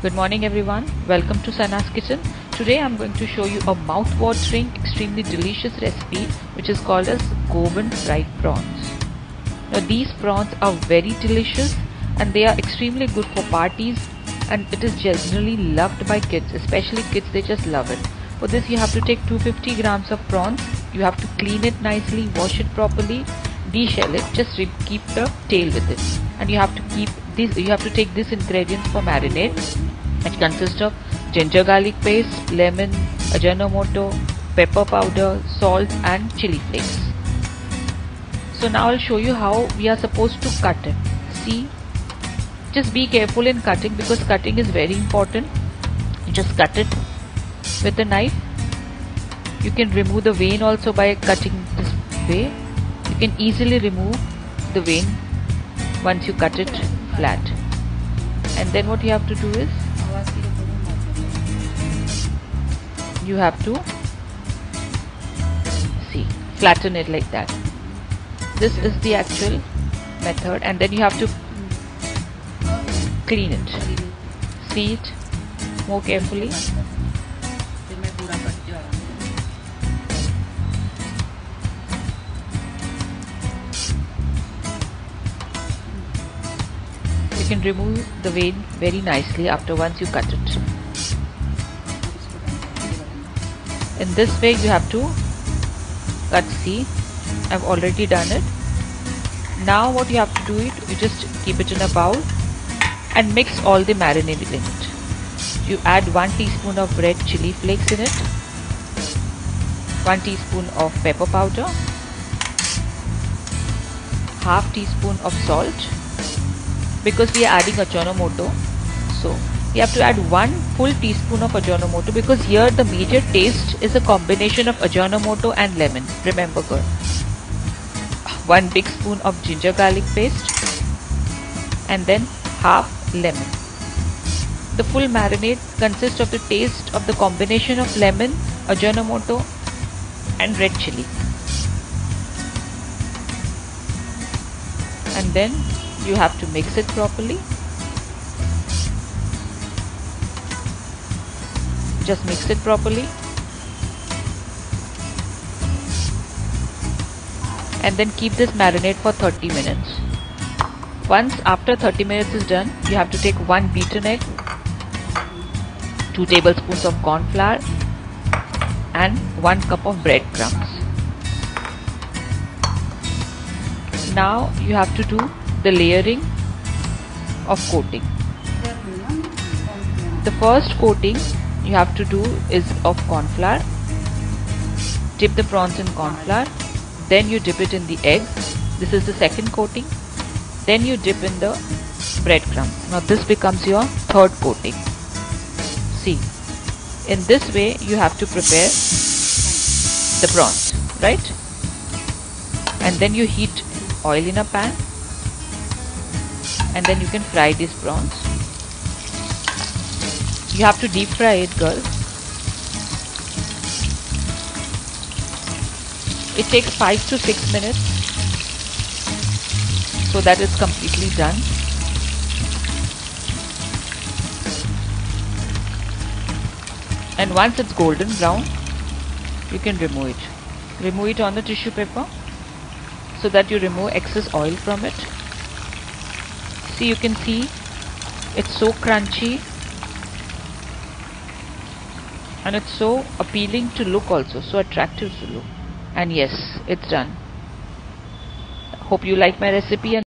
Good morning everyone, welcome to Sana's Kitchen. Today I'm going to show you a mouth-watering, extremely delicious recipe which is called as Govan fried prawns. Now these prawns are very delicious and they are extremely good for parties, and it is generally loved by kids, especially kids. They just love it. For this you have to take 250 grams of prawns. You have to clean it nicely, wash it properly, deshell it, just keep the tail with it. And you have to take these ingredients for marinade. It consists of ginger garlic paste, lemon, ajinomoto, pepper powder, salt and chili flakes. So now I'll show you how we are supposed to cut it. See, just be careful in cutting because cutting is very important. You just cut it with a knife. You can remove the vein also by cutting this way. You can easily remove the vein once you cut it flat. And then what you have to do is you have to flatten it like that. This is the actual method, and then you have to clean it. See it more carefully. You can remove the vein very nicely after once you cut it. In this way you have to cut. See, I've already done it. Now what you have to do is you just keep it in a bowl and mix all the marinade in it. You add 1 teaspoon of red chili flakes in it, 1 teaspoon of pepper powder, half teaspoon of salt, because we are adding ajinomoto, so you have to add 1 full teaspoon of ajinomoto, because here the major taste is a combination of ajinomoto and lemon. Remember girl. 1 big spoon of ginger garlic paste and then half lemon. The full marinade consists of the taste of the combination of lemon, ajinomoto and red chili. And then you have to mix it properly. Just mix it properly. And then keep this marinade for 30 minutes. Once after 30 minutes is done, you have to take 1 beaten egg, 2 tablespoons of corn flour and 1 cup of breadcrumbs. Now you have to do the layering of coating. The first coating you have to do is of corn flour. Dip the prawns in corn flour. Then you dip it in the egg. This is the second coating. Then you dip in the breadcrumbs. Now this becomes your third coating. See, in this way you have to prepare the prawns, right? And then you heat oil in a pan, and then you can fry these prawns. You have to deep fry it, girl. It takes 5 to 6 minutes so that it's completely done. And once it's golden brown, you can remove it. Remove it on the tissue paper so that you remove excess oil from it. See, you can see it's so crunchy and it's so appealing to look, also so attractive to look. And yes, it's done. Hope you like my recipe. And